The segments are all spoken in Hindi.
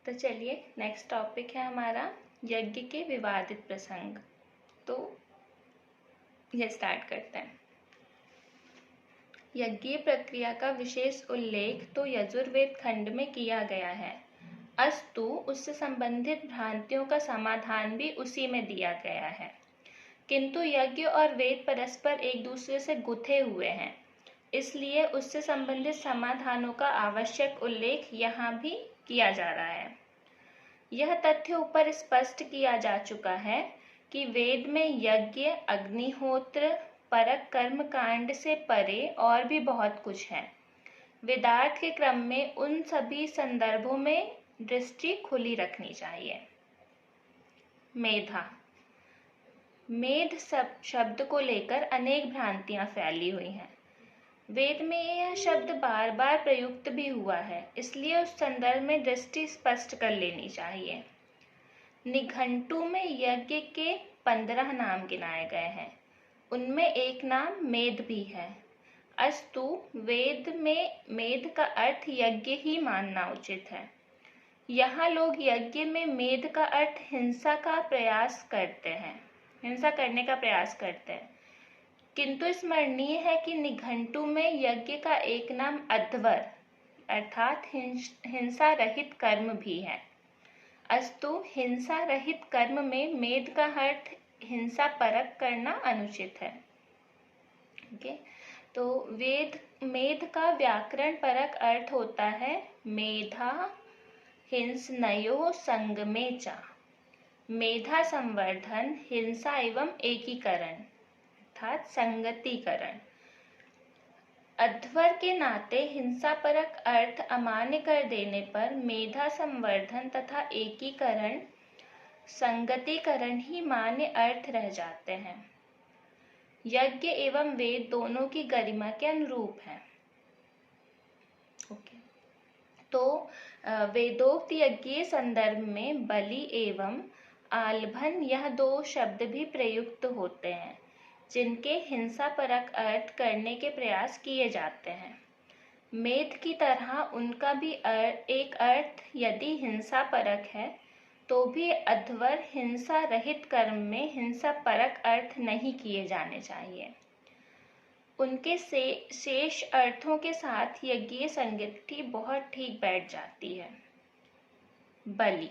तो चलिए नेक्स्ट टॉपिक है हमारा यज्ञ के विवादित प्रसंग। तो ये स्टार्ट करते हैं। यज्ञीय प्रक्रिया का विशेष उल्लेख तो यजुर्वेद खंड में किया गया है, अस्तु उससे संबंधित भ्रांतियों का समाधान भी उसी में दिया गया है। किंतु यज्ञ और वेद परस्पर एक दूसरे से गुथे हुए हैं, इसलिए उससे संबंधित समाधानों का आवश्यक उल्लेख यहाँ भी किया जा रहा है। यह तथ्य ऊपर स्पष्ट किया जा चुका है कि वेद में यज्ञ, अग्निहोत्र, परक कर्म कांड से परे और भी बहुत कुछ है। वेदार्थ के क्रम में उन सभी संदर्भों में दृष्टि खुली रखनी चाहिए। मेधा, मेध शब्द को लेकर अनेक भ्रांतियां फैली हुई हैं। वेद में यह शब्द बार बार प्रयुक्त भी हुआ है, इसलिए उस संदर्भ में दृष्टि स्पष्ट कर लेनी चाहिए। निघंटु में यज्ञ के 15 नाम गिनाए गए हैं, उनमें एक नाम मेध भी है। अस्तु वेद में मेध का अर्थ यज्ञ ही मानना उचित है। यहाँ लोग यज्ञ में मेध का अर्थ हिंसा करने का प्रयास करते हैं। किंतु स्मरणीय है कि निघंटु में यज्ञ का एक नाम अध्वर अर्थात हिंसा रहित कर्म भी है। अस्तु हिंसा रहित कर्म में मेध का अर्थ हिंसा परक करना अनुचित है। तो मेध का व्याकरण परक अर्थ होता है मेधा हिंसनयो संगमे च, मेधा संवर्धन, हिंसा एवं एकीकरण अर्थात संगतिकरण। अध्वर के नाते हिंसा परक अर्थ अमान्य कर देने पर मेधा संवर्धन तथा एकीकरण, संगतिकरण ही मान्य अर्थ रह जाते हैं। यज्ञ एवं वेद दोनों की गरिमा के अनुरूप है। तो वेदोक्त यज्ञीय संदर्भ में बलि एवं आलभन यह दो शब्द भी प्रयुक्त होते हैं, जिनके हिंसा परक अर्थ करने के प्रयास किए जाते हैं। मेध की तरह उनका भी एक अर्थ यदि हिंसा परक है तो भी अध्वर हिंसा रहित कर्म में हिंसा परक अर्थ नहीं किए जाने चाहिए। उनके शेष अर्थों के साथ यज्ञीय संगति बहुत ठीक बैठ जाती है। बलि,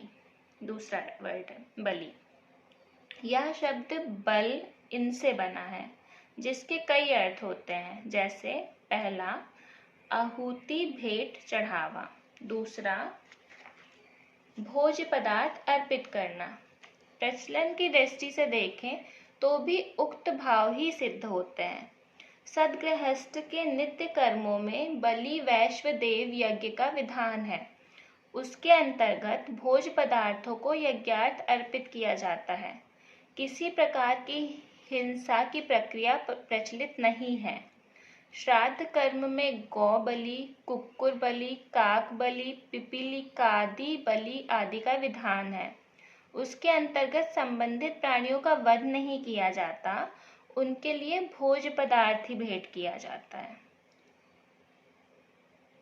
दूसरा वर्ड है बलि। यह शब्द बल इनसे बना है, जिसके कई अर्थ होते हैं, जैसे पहला आहुति भेंट चढ़ावा, दूसरा भोज पदार्थ अर्पित करना। प्रचलन की दृष्टि से देखें तो भी उक्त भाव ही सिद्ध होते हैं। सद्गृहस्थ के नित्य कर्मों में बलि वैश्व देव यज्ञ का विधान है। उसके अंतर्गत भोज पदार्थों को यज्ञार्थ अर्पित किया जाता है। किसी प्रकार की हिंसा की प्रक्रिया प्रचलित नहीं है। श्राद्ध कर्म में गौ बलि, कुक्कुर बलि, काक बलि, पिपीलिकादि बलि आदि का विधान है। उसके अंतर्गत संबंधित प्राणियों का वध नहीं किया जाता, उनके लिए भोज पदार्थ ही भेंट किया जाता है।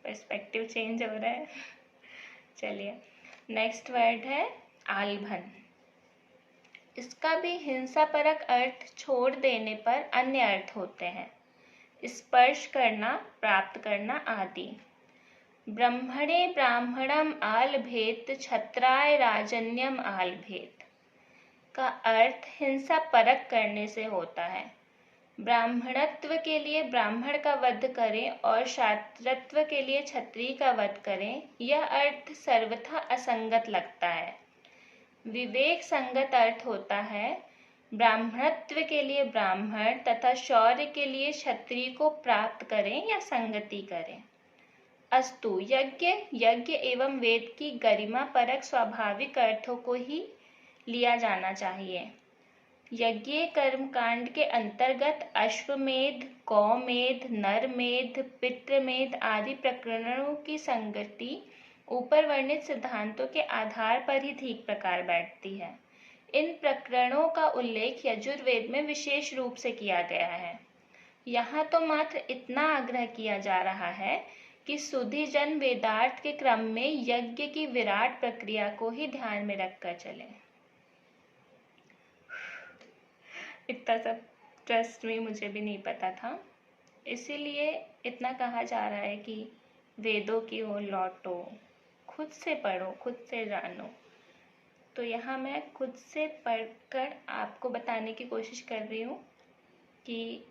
पर्सपेक्टिव चेंज हो रहा है। चलिए नेक्स्ट वर्ड है आलभन। इसका भी हिंसा परक अर्थ छोड़ देने पर अन्य अर्थ होते हैं, स्पर्श करना, प्राप्त करना आदि। ब्रह्मणे ब्राह्मणम आलभेत, छत्राय राजन्यम आलभेत का अर्थ हिंसा परक करने से होता है। ब्राह्मणत्व के लिए ब्राह्मण का वध करें और क्षात्रत्व के लिए क्षत्रिय का वध करें, यह अर्थ सर्वथा असंगत लगता है। विवेक संगत अर्थ होता है ब्राह्मणत्व के लिए ब्राह्मण तथा शौर्य के लिए क्षत्रिय को प्राप्त करें या संगति करें। अस्तु यज्ञ एवं वेद की गरिमा परक स्वाभाविक अर्थों को ही लिया जाना चाहिए। यज्ञ कर्म कांड के अंतर्गत अश्वमेध, गौमेध, नरमेध, पितृमेध आदि प्रकरणों की संगति ऊपर वर्णित सिद्धांतों के आधार पर ही ठीक प्रकार बैठती है। इन प्रकरणों का उल्लेख यजुर्वेद में विशेष रूप से किया गया है। यहाँ तो मात्र इतना आग्रह किया जा रहा है कि सुधी जन वेदार्थ के क्रम में यज्ञ की विराट प्रक्रिया को ही ध्यान में रखकर चले। इतना सब ट्रस्ट में मुझे भी नहीं पता था, इसीलिए इतना कहा जा रहा है कि वेदों की ओर लौटो, खुद से पढ़ो, खुद से जानो। तो यहाँ मैं खुद से पढ़कर आपको बताने की कोशिश कर रही हूँ कि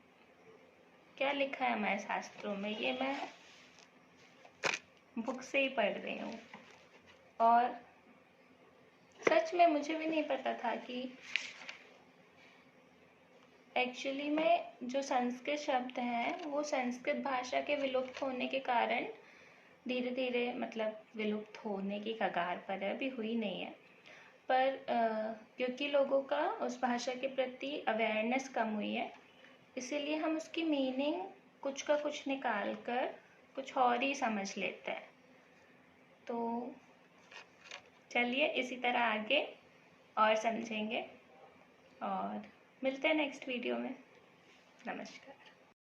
क्या लिखा है हमारे शास्त्रों में। ये मैं बुक से ही पढ़ रही हूँ, और सच में मुझे भी नहीं पता था कि एक्चुअली में जो संस्कृत शब्द हैं वो संस्कृत भाषा के विलुप्त होने के कारण धीरे धीरे, मतलब विलुप्त होने की कगार पर है, अभी हुई नहीं है, पर क्योंकि लोगों का उस भाषा के प्रति अवेयरनेस कम हुई है, इसीलिए हम उसकी मीनिंग कुछ का कुछ निकाल कर कुछ और ही समझ लेते हैं। तो चलिए इसी तरह आगे और समझेंगे, और मिलते हैं नेक्स्ट वीडियो में। नमस्कार।